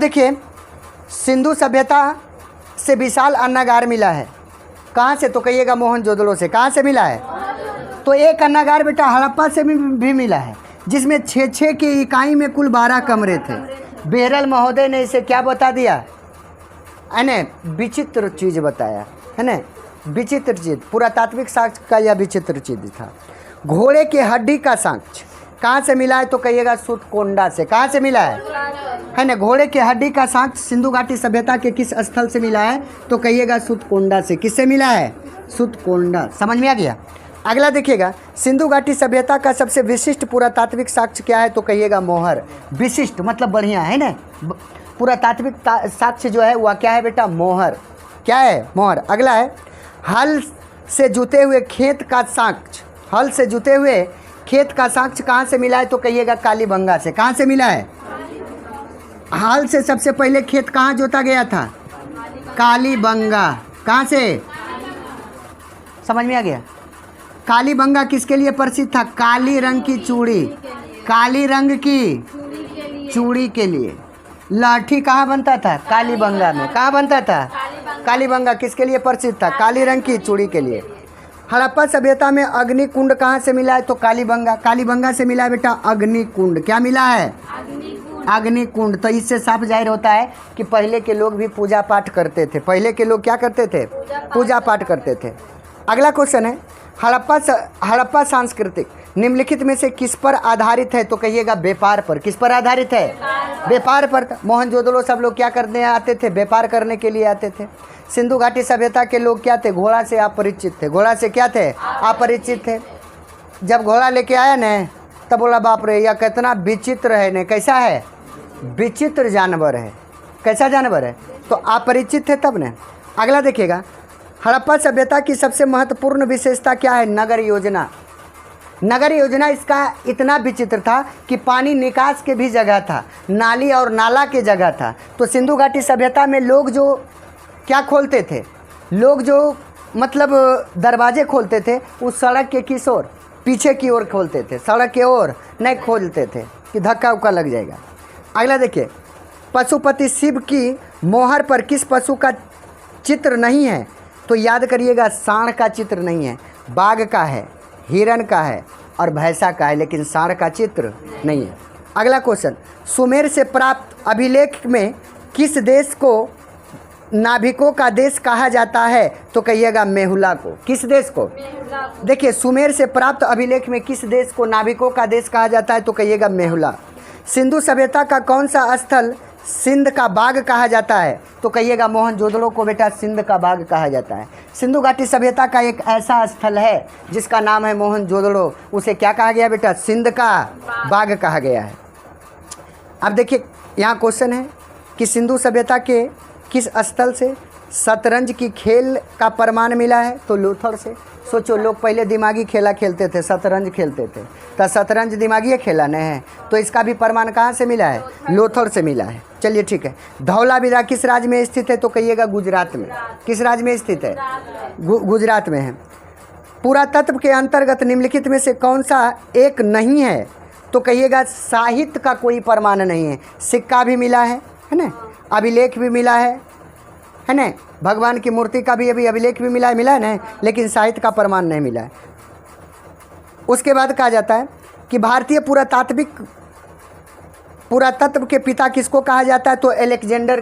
देखिए, सिंधु सभ्यता से विशाल अन्नागार मिला है। कहाँ से? तो कहिएगा मोहनजोदड़ो से। कहाँ से मिला है? तो एक अन्नागार बेटा हड़प्पा से भी मिला है, जिसमें 6-6 की इकाई में कुल 12 कमरे थे। बेहरल महोदय ने इसे क्या बता दिया है ना? विचित्र चीज़ बताया है ना, विचित्र चीज़। पुरातात्विक साक्ष्य का यह विचित्र चीज़ था। घोड़े की हड्डी का साक्ष्य कहाँ से मिला है? तो कहिएगा सुतकोंडा से। कहाँ से मिला है ना? घोड़े की हड्डी का साक्ष्य सिंधु घाटी सभ्यता के किस स्थल से मिला है? तो कहिएगा सुतकोंडा से। किससे मिला है? सुतकोंडा। समझ में आ गया? अगला देखिएगा, सिंधु घाटी सभ्यता का सबसे विशिष्ट पुरातात्विक साक्ष्य क्या है? तो कहिएगा मोहर। विशिष्ट मतलब बढ़िया है ना। पुरातात्विक साक्ष्य जो है वह क्या है बेटा? मोहर। क्या है? मोहर। अगला है, हल से जुते हुए खेत का साक्ष्य। हल से जुते हुए खेत का साक्ष्य कहाँ से मिला है? तो कहिएगा कालीबंगा से। कहाँ से मिला है? हल से सबसे पहले खेत कहाँ जोता गया था? कालीबंगा। कहाँ से? समझ में आ गया? कालीबंगा किसके लिए प्रसिद्ध था? काली रंग की चूड़ी। काली रंग की चूड़ी के लिए। लाठी कहाँ बनता था? कालीबंगा में। कहाँ बनता था? कालीबंगा। किसके लिए प्रसिद्ध था? काली रंग की चूड़ी के लिए। हड़प्पा सभ्यता में अग्निकुंड कहाँ से मिला है? तो कालीबंगा। कालीबंगा से मिला है बेटा अग्निकुंड। क्या मिला है? अग्निकुंड। तो इससे साफ जाहिर होता है कि पहले के लोग भी पूजा पाठ करते थे। पहले के लोग क्या करते थे? पूजा पाठ करते थे। अगला क्वेश्चन है, हड़प्पा सांस्कृतिक निम्नलिखित में से किस पर आधारित है? तो कहिएगा व्यापार पर। किस पर आधारित है? व्यापार पर। मोहनजोदड़ो सब लोग क्या करने आते थे? व्यापार करने के लिए आते थे। सिंधु घाटी सभ्यता के लोग क्या थे? घोड़ा से अपरिचित थे। घोड़ा से क्या थे? अपरिचित थे। जब घोड़ा लेके आया न तब बोला बाप रे यह कितना विचित्र है न। कैसा है? विचित्र जानवर है। कैसा जानवर है? तो अपरिचित थे तब न। अगला देखिएगा, हड़प्पा सभ्यता की सबसे महत्वपूर्ण विशेषता क्या है? नगर योजना। नगर योजना इसका इतना विचित्र था कि पानी निकास के भी जगह था, नाली और नाला के जगह था। तो सिंधु घाटी सभ्यता में लोग जो क्या खोलते थे? लोग जो मतलब दरवाजे खोलते थे उस सड़क के किस ओर? पीछे की ओर खोलते थे। सड़क के ओर नहीं खोलते थे कि धक्का उक्का लग जाएगा। अगला देखिए, पशुपति शिव की मोहर पर किस पशु का चित्र नहीं है? तो याद करिएगा, सांड का चित्र नहीं है, बाघ का है, हिरण का है और भैंसा का है, लेकिन सांड का चित्र नहीं है। अगला क्वेश्चन, सुमेर से प्राप्त अभिलेख में किस देश को नाभिकों का देश कहा जाता है? तो कहिएगा मेहुला को। किस देश को? देखिए, सुमेर से प्राप्त अभिलेख में किस देश को नाभिकों का देश कहा जाता है? तो कहिएगा मेहुला। सिंधु सभ्यता का कौन सा स्थल सिंध का बाग कहा जाता है? तो कहिएगा मोहनजोदड़ो को बेटा सिंध का बाग कहा जाता है। सिंधु घाटी सभ्यता का एक ऐसा स्थल है जिसका नाम है मोहनजोदड़ो, उसे क्या कहा गया बेटा? सिंध का बाग कहा गया है। अब देखिए, यहाँ क्वेश्चन है कि सिंधु सभ्यता के किस स्थल से शतरंज की खेल का प्रमाण मिला है? तो लोथल से। सोचो, लोग पहले दिमागी खेला खेलते थे, शतरंज खेलते थे, तो शतरंज दिमागी खेला नहीं है, तो इसका भी प्रमाण कहाँ से मिला है? लोथल से मिला है। चलिए ठीक है। धौलावीरा किस राज्य में स्थित है? तो कहिएगा गुजरात में। किस राज्य में स्थित है? गुजरात में है। पुरातत्व के अंतर्गत निम्नलिखित में से कौन सा एक नहीं है? तो कहिएगा साहित्य का कोई प्रमाण नहीं है। सिक्का भी मिला है ना, अभिलेख भी मिला है ना, भगवान की मूर्ति का भी अभी अभिलेख भी मिला है ना, लेकिन साहित्य का प्रमाण नहीं मिला है। उसके बाद कहा जाता है कि भारतीय पुरातत्व के पिता किसको कहा जाता है? तो अलेक्जेंडर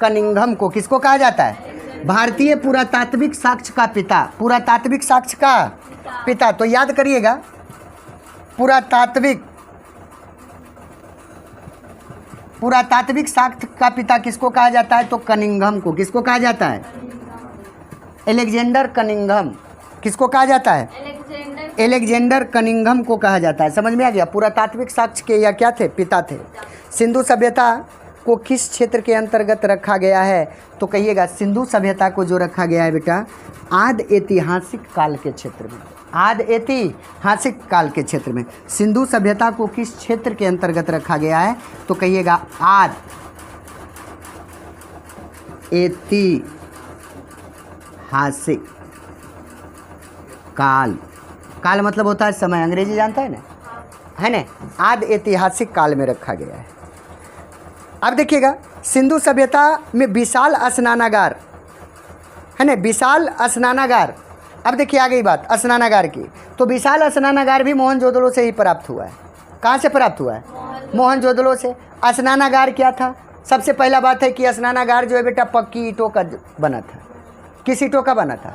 कनिंघम को। किसको कहा जाता है? भारतीय पुरातात्विक साक्ष्य का पिता। पुरातात्विक साक्ष्य का पिता। तो याद करिएगा, पुरातात्विक साक्ष्य का पिता किसको कहा जाता है? तो कनिंघम को। किसको कहा जाता है? Alexander Cunningham. किसको कहा जाता है? अलेक्जेंडर कनिंघम को कहा जाता है। समझ में आ गया? पुरातात्विक साक्ष्य के या क्या थे? पिता थे। सिंधु सभ्यता को किस क्षेत्र के अंतर्गत रखा गया है? तो कहिएगा सिंधु सभ्यता को जो रखा गया है बेटा आद ऐतिहासिक काल के क्षेत्र में। आद ऐतिहासिक काल के क्षेत्र में सिंधु सभ्यता को किस क्षेत्र के अंतर्गत रखा गया है? तो कहिएगा आद ऐतिहासिक काल। काल मतलब होता है समय, अंग्रेजी जानता है ना, है ना? आद ऐतिहासिक काल में रखा गया है। अब देखिएगा, सिंधु सभ्यता में विशाल स्नानागार है ना, विशाल स्नानागार। अब देखिए आ गई बात स्नानागार की, तो विशाल स्नानागार भी मोहनजोदड़ो से ही प्राप्त हुआ है। कहाँ से प्राप्त हुआ है? मोहनजोदड़ो से। स्नानागार क्या था? सबसे पहला बात है कि स्नानागार जो है बेटा पक्की ईंटों का बना था। किस ईंटों का बना था?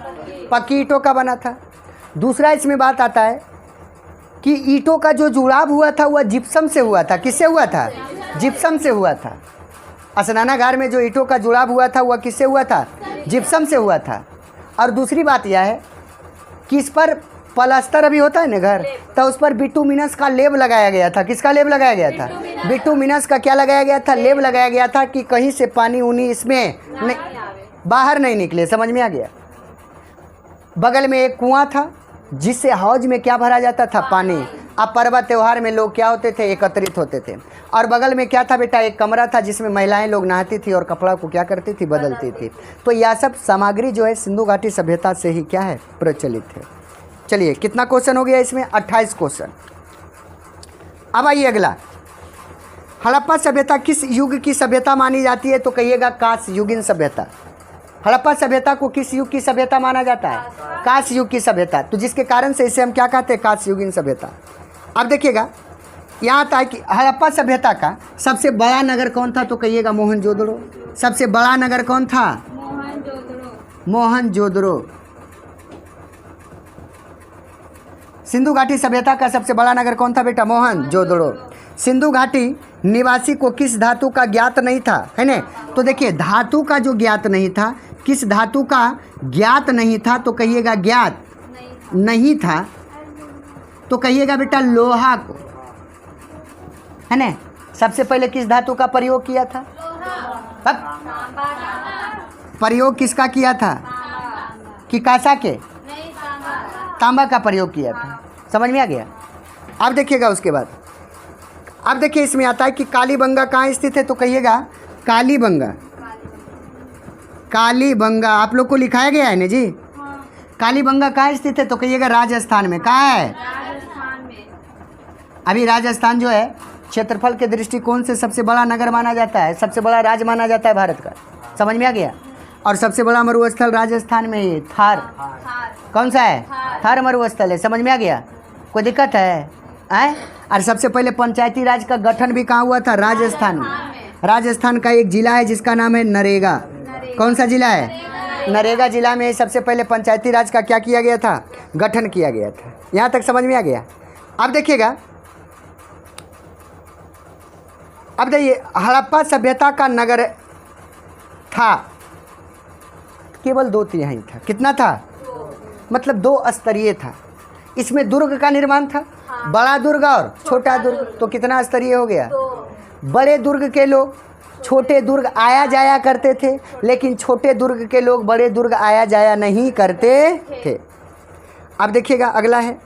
पक्की ईंटों का बना था। दूसरा इसमें बात आता है कि ईंटों का जो जुड़ाव हुआ था वह जिप्सम से हुआ था। किससे हुआ था? जिप्सम से हुआ था। स्नानागार में जो ईंटों का जुड़ाव हुआ था वह किससे हुआ था? जिप्सम से हुआ था। और दूसरी बात यह है कि इस पर प्लास्टर अभी होता है ना घर, तो उस पर बिटुमिनस का लेप लगाया गया था। किसका लेप लगाया गया था? बिटुमिनस का क्या लगाया गया था? लेप लगाया गया था कि कहीं से पानी उनी इसमें बाहर नहीं निकले। समझ में आ गया? बगल में एक कुआं था जिससे हौज में क्या भरा जाता था? पानी। अब पर्व त्यौहार में लोग क्या होते थे? एकत्रित होते थे। और बगल में क्या था बेटा? एक कमरा था जिसमें महिलाएं लोग नहाती थी और कपड़ा को क्या करती थी? बदलती थी। तो यह सब सामग्री जो है सिंधु घाटी सभ्यता से ही क्या है? प्रचलित है। चलिए कितना क्वेश्चन हो गया इसमें? 28 क्वेश्चन। अब आइए अगला, हड़प्पा सभ्यता किस युग की सभ्यता मानी जाती है? तो कहिएगा कांस्य युगीन सभ्यता। हड़प्पा सभ्यता को किस युग की सभ्यता माना जाता है? कांस्य युग की सभ्यता। तो जिसके कारण से इसे हम क्या कहते हैं? कांस्य युगीन सभ्यता। अब देखिएगा यहाँ आता है कि हड़प्पा सभ्यता का सबसे बड़ा नगर कौन था? तो कहिएगा मोहनजोदड़ो। सबसे बड़ा नगर कौन था? मोहनजोदड़ो। सिंधु घाटी सभ्यता का सबसे बड़ा नगर कौन था बेटा? मोहनजोदड़ो। सिंधु घाटी निवासी को किस धातु का ज्ञात नहीं था? है ना? तो देखिए धातु का जो ज्ञात नहीं था, किस धातु का ज्ञात नहीं था? तो कहिएगा ज्ञात नहीं था। तो कहिएगा बेटा लोहा को, है ना? सबसे पहले किस धातु का प्रयोग किया था? प्रयोग किसका किया था? कि कांसा के? तांबा का प्रयोग किया था। समझ में आ गया? अब देखिएगा उसके बाद, अब देखिए इसमें आता है कि कालीबंगा कहाँ स्थित है? तो कहिएगा कालीबंगा। कालीबंगा आप लोग को लिखाया गया है ना जी? कालीबंगा कहाँ स्थित है? तो कहिएगा राजस्थान में। कहाँ है? राजस्थान में। अभी राजस्थान जो है क्षेत्रफल के दृष्टिकोण से सबसे बड़ा नगर माना जाता है, सबसे बड़ा राज्य माना जाता है भारत का। समझ में आ गया? और सबसे बड़ा मरुस्थल राजस्थान में ही थार। कौन सा है? थार मरुस्थल है। समझ में आ गया? कोई दिक्कत है? आए? और सबसे पहले पंचायती राज का गठन भी कहाँ हुआ था? राजस्थान में। राजस्थान का एक जिला है जिसका नाम है नरेगा। कौन सा जिला है? नरेगा जिला में सबसे पहले पंचायती राज का क्या किया गया था? गठन किया गया था। यहाँ तक समझ में आ गया? अब देखिएगा, अब देखिए हड़प्पा सभ्यता का नगर था केवल 2/3 था। कितना था? मतलब 2 स्तरीय था। इसमें दुर्ग का निर्माण था, बड़ा दुर्ग और छोटा दुर्ग। तो कितना स्तरीय हो गया? बड़े दुर्ग के लोग छोटे दुर्ग आया जाया करते थे, लेकिन छोटे दुर्ग के लोग बड़े दुर्ग आया जाया नहीं करते थे। अब देखिएगा अगला है,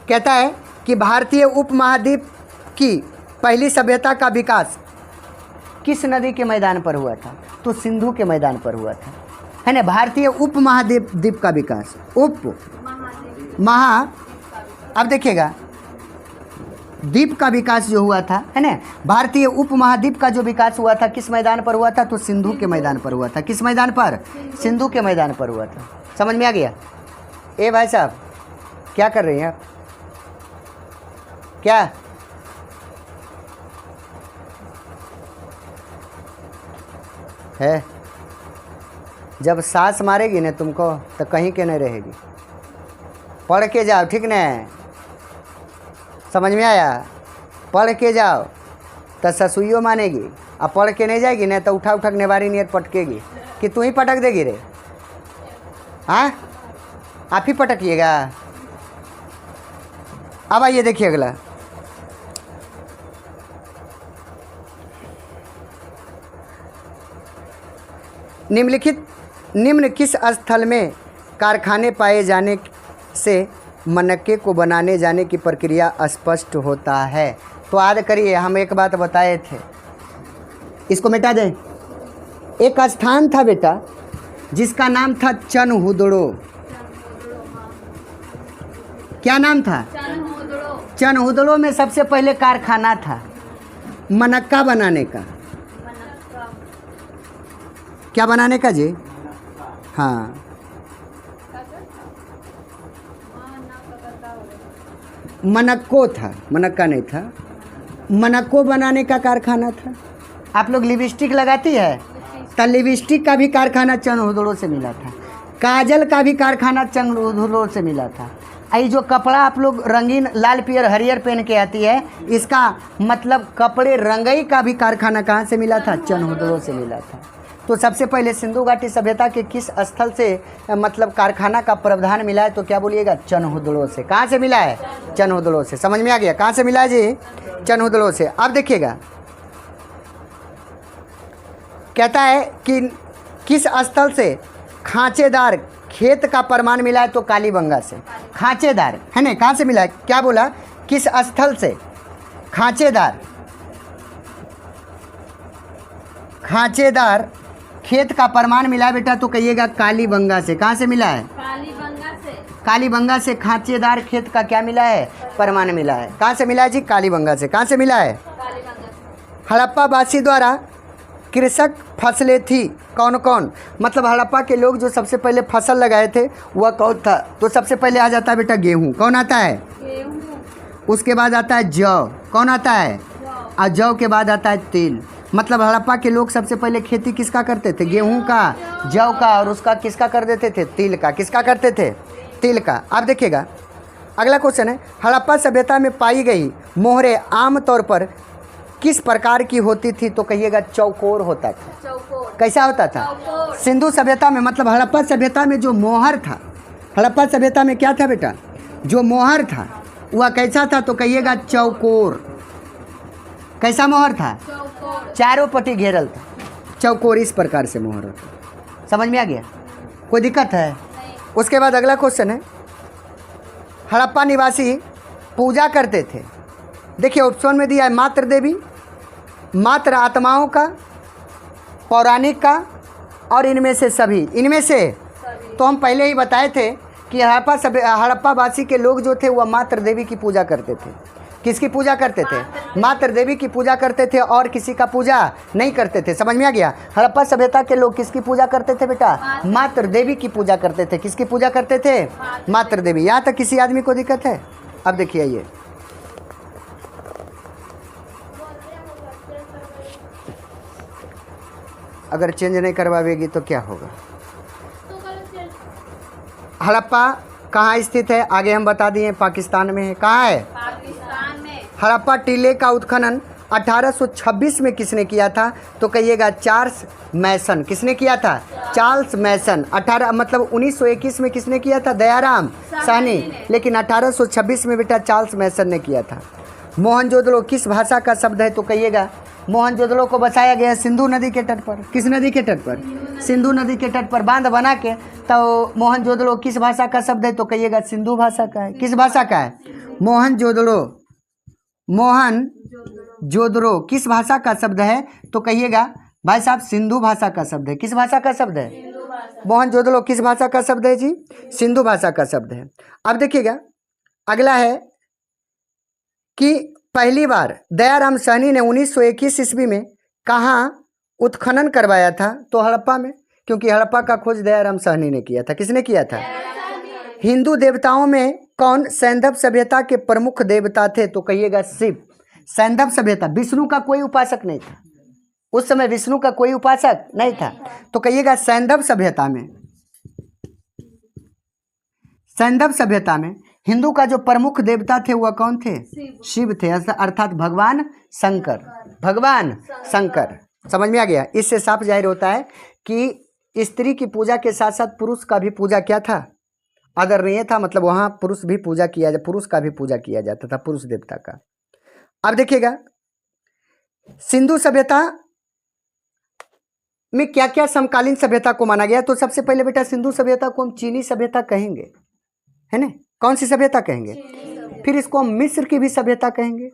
कहता है कि भारतीय उपमहाद्वीप की पहली सभ्यता का विकास किस नदी के मैदान पर हुआ था? तो सिंधु के मैदान पर हुआ था, है ना? भारतीय उपमहाद्वीप का विकास, अब देखिएगा द्वीप का विकास जो हुआ था, है ना? भारतीय उपमहाद्वीप का जो विकास हुआ था किस मैदान पर हुआ था? तो सिंधु के मैदान पर हुआ था। किस मैदान पर? सिंधु के मैदान पर हुआ था। समझ में आ गया? ए भाई साहब क्या कर रहे हैं आप? क्या है? जब सांस मारेगी ना तुमको तो कहीं के नहीं रहेगी। पढ़ के जाओ, ठीक ना? समझ में आया? पढ़ के जाओ तो ससुइयो मानेगी, और पढ़ के नहीं जाएगी ना तो उठा उठा नेवारी नियर पटकेगी कि तू ही पटक देगी रे। हाँ, आप ही पटकिएगा। अब आइए देखिए अगला, निम्न किस स्थल में कारखाने पाए जाने से मनक्के को बनाने जाने की प्रक्रिया स्पष्ट होता है? तो याद करिए, हम एक बात बताए थे, इसको मिटा दें। एक स्थान था बेटा जिसका नाम था चनहुदड़ो। क्या नाम था? चनहुदड़ो में सबसे पहले कारखाना था। मनक्का बनाने का। क्या बनाने का जी? हाँ, मनक्को था, मनक्का नहीं था, मनक्को बनाने का कारखाना था। आप लोग लिपस्टिक लगाती है, तो लिपस्टिक का भी कारखाना चंदहुदड़ो से मिला था। काजल का भी कारखाना चंदहुदड़ो से मिला था। ये जो कपड़ा आप लोग रंगीन लाल पियर हरियर पहन के आती है, इसका मतलब कपड़े रंगई का भी कारखाना कहाँ से मिला था? चंदहुदड़ो से मिला था। तो सबसे पहले सिंधु घाटी सभ्यता के किस स्थल से मतलब कारखाना का प्रावधान मिला है? तो क्या बोलिएगा? चंदहुदड़ो से। कहाँ से मिला है? चंदहुदड़ो से। समझ में आ गया? कहाँ से मिला है जी? चंदहुदड़ो से। अब देखिएगा, कहता है कि किस स्थल से खांचेदार खेत का प्रमाण मिला है? तो कालीबंगा से। खांचेदार है ना, कहाँ से मिला है? क्या बोला? किस स्थल से खांचेदार खेत का प्रमाण मिला है बेटा? तो कहिएगा कालीबंगा से। कहाँ से मिला है? कालीबंगा से खांचेदार खेत का क्या मिला है? प्रमाण मिला है। कहाँ से मिला है जी? कालीबंगा से। कहाँ से मिला है? हड़प्पा वासी द्वारा कृषक फसलें थी कौन कौन? मतलब हड़प्पा के लोग जो सबसे पहले फसल लगाए थे वह कौन था? तो सबसे पहले आ जाता है बेटा गेहूँ। कौन आता है? उसके बाद आता है जौ। कौन आता है? और जौ के बाद आता है तिल। मतलब हड़प्पा के लोग सबसे पहले खेती किसका करते थे? गेहूं का, जौ का, और उसका किसका कर देते थे? तिल का। किसका करते थे? तिल का। अब देखिएगा, अगला क्वेश्चन है, हड़प्पा सभ्यता में पाई गई मोहरें आम तौर पर किस प्रकार की होती थी? तो कहिएगा चौकोर होता था। कैसा होता था? सिंधु सभ्यता में, मतलब हड़प्पा सभ्यता में जो मोहर था, हड़प्पा सभ्यता में क्या था बेटा? जो मोहर था वह कैसा था? तो कहिएगा चौकोर। कैसा मोहर था? चारों पट्टी घेरल था, चौकोर। इस प्रकार से मोहर होता। समझ में आ गया? कोई दिक्कत है? उसके बाद अगला क्वेश्चन है, हड़प्पा निवासी पूजा करते थे। देखिए ऑप्शन में दिया है मात्र देवी, मात्र आत्माओं का, पौराणिक का, और इनमें से सभी। इनमें से तो हम पहले ही बताए थे कि हड़प्पा वासी के लोग जो थे वह मात्र देवी की पूजा करते थे। किसकी पूजा करते थे? मात्र देवी की पूजा करते थे, और किसी का पूजा नहीं करते थे। समझ में आ गया? हड़प्पा सभ्यता के लोग किसकी पूजा करते थे बेटा? मात्र देवी की पूजा करते थे। किसकी पूजा करते थे? मात्र देवी। यहाँ तक किसी आदमी को दिक्कत है? अब देखिए, ये अगर चेंज नहीं करवाएगी तो क्या होगा? हड़प्पा कहाँ स्थित है? आगे हम बता दिए, पाकिस्तान में है। कहाँ है? पाकिस्तान में। हड़प्पा टीले का उत्खनन 1826 में किसने किया था? तो कहिएगा चार्ल्स मैसन। किसने किया था? चार्ल्स मैसन। 1921 में किसने किया था? दयाराम साहनी। लेकिन 1826 में बेटा चार्ल्स मैसन ने किया था। मोहनजोदड़ो किस भाषा का शब्द है? तो कहिएगा मोहनजोदड़ो को बसाया गया सिंधु नदी के तट पर। किस नदी के तट पर? सिंधु नदी के तट पर बांध बना के। तो मोहनजोदड़ो किस भाषा का शब्द है? तो कहिएगा सिंधु भाषा का है। किस भाषा का है? मोहनजोदड़ो किस भाषा का शब्द है? तो कहिएगा भाई साहब सिंधु भाषा का शब्द है। किस भाषा का शब्द है? मोहनजोदड़ो किस भाषा का शब्द है जी? सिंधु भाषा का शब्द है। अब देखिएगा, अगला है कि पहली बार दयाराम साहनी ने 1921 ईस्वी में कहाँ उत्खनन करवाया था? तो हड़प्पा में, क्योंकि हड़प्पा का खोज दयाराम साहनी ने किया था। किसने किया था? हिंदू देवताओं में कौन सैंधव सभ्यता के प्रमुख देवता थे? तो कहिएगा शिव। सैंधव सभ्यता, विष्णु का कोई उपासक नहीं था उस समय, विष्णु का कोई उपासक नहीं था। तो कहिएगा सैंधव सभ्यता में हिंदू का जो प्रमुख देवता थे वह कौन थे? शिव थे, अर्थात भगवान शंकर। समझ में आ गया? इससे साफ जाहिर होता है कि स्त्री की पूजा के साथ साथ पुरुष का भी पूजा क्या था? आदरणीय था। मतलब वहाँ पुरुष का भी पूजा किया जाता था, पुरुष देवता का। अब देखिएगा, सिंधु सभ्यता में क्या क्या समकालीन सभ्यता को माना गया? तो सबसे पहले बेटा सिंधु सभ्यता को हम चीनी सभ्यता कहेंगे, है ना? कौन सी सभ्यता कहेंगे? फिर इसको हम मिस्र की भी सभ्यता कहेंगे,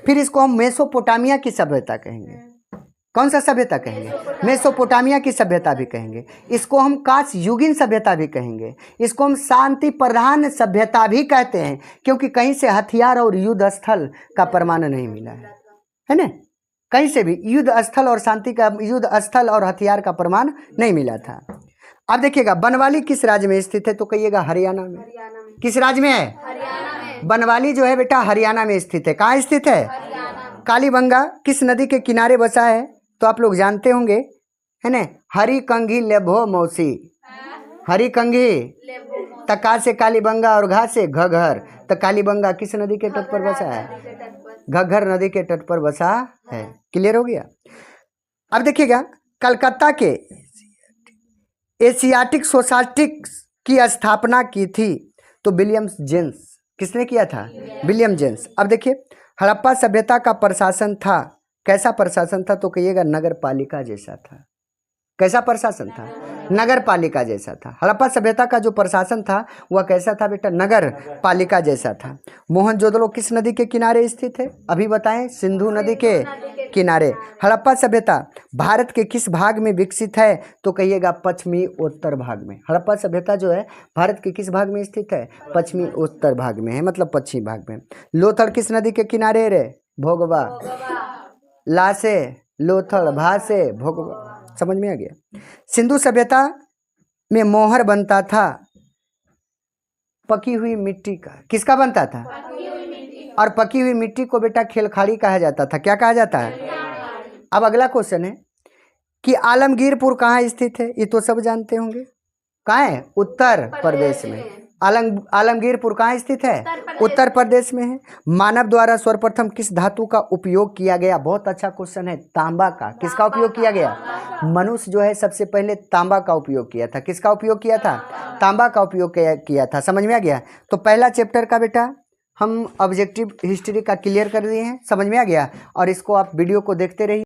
फिर इसको हम मेसोपोटामिया की सभ्यता कहेंगे। कौन सा सभ्यता कहेंगे? मेसोपोटामिया की सभ्यता भी कहेंगे। इसको हम कांस्य युगीन सभ्यता भी कहेंगे। इसको हम शांति प्रधान सभ्यता भी कहते हैं, क्योंकि कहीं से हथियार और युद्ध स्थल का प्रमाण नहीं मिला है ना? कहीं से भी युद्ध स्थल और शांति का, युद्ध स्थल और हथियार का प्रमाण नहीं मिला था। अब देखिएगा बनवाली किस राज्य में स्थित है, तो कहिएगा हरियाणा में। किस राज्य में है? बनवाली जो है बेटा हरियाणा में स्थित है। कहाँ स्थित है? कालीबंगा किस नदी के किनारे बसा है, तो आप लोग जानते होंगे, है ना, हरी कंघी लेभो मौसी, हरी कंघी तका से कालीबंगा और घा से घघर। तो कालीबंगा किस नदी के तट पर बसा है? घग्घर नदी के तट पर बसा है। क्लियर हो गया। अब देखिएगा कलकत्ता के एशियाटिक सोसाइटी की स्थापना की थी, तो विलियम जेम्स। किसने किया था? William James. अब देखिए हड़प्पा सभ्यता का प्रशासन था, कैसा प्रशासन था, तो कहिएगा नगर पालिका जैसा था। कैसा प्रशासन था? नगर पालिका जैसा था। हड़प्पा सभ्यता का जो प्रशासन था वह कैसा था बेटा? नगर पालिका जैसा था। मोहनजोदड़ो किस नदी के किनारे स्थित है? अभी बताएं, सिंधु नदी के किनारे। हड़प्पा सभ्यता भारत के किस भाग में विकसित है, तो कहिएगा पश्चिमी उत्तर भाग में। हड़प्पा सभ्यता जो है भारत के किस भाग में स्थित है? पश्चिमी उत्तर भाग में है, मतलब पश्चिमी भाग में। लोथड़ किस नदी के किनारे रे? भोगवा। ला से लोथड़, भा से भोगवा। समझ में आ गया। सिंधु सभ्यता में मोहर बनता था पकी हुई मिट्टी का। किसका बनता था? और पकी हुई मिट्टी को बेटा खेलखाड़ी कहा जाता था। क्या कहा जाता है? अब अगला क्वेश्चन है कि आलमगीरपुर कहाँ स्थित है, ये तो सब जानते होंगे। कहाँ है? उत्तर प्रदेश में। आलमगीरपुर कहाँ स्थित है? उत्तर प्रदेश में है। मानव द्वारा सर्वप्रथम किस धातु का उपयोग किया गया? बहुत अच्छा क्वेश्चन है। तांबा का। किसका उपयोग किया गया? मनुष्य जो है सबसे पहले तांबा का उपयोग किया था। किसका उपयोग किया था? तांबा का उपयोग किया था। समझ में आ गया। तो पहला चैप्टर का बेटा हम ऑब्जेक्टिव हिस्ट्री का क्लियर कर दिए हैं। समझ में आ गया। और इसको आप वीडियो को देखते रहिए।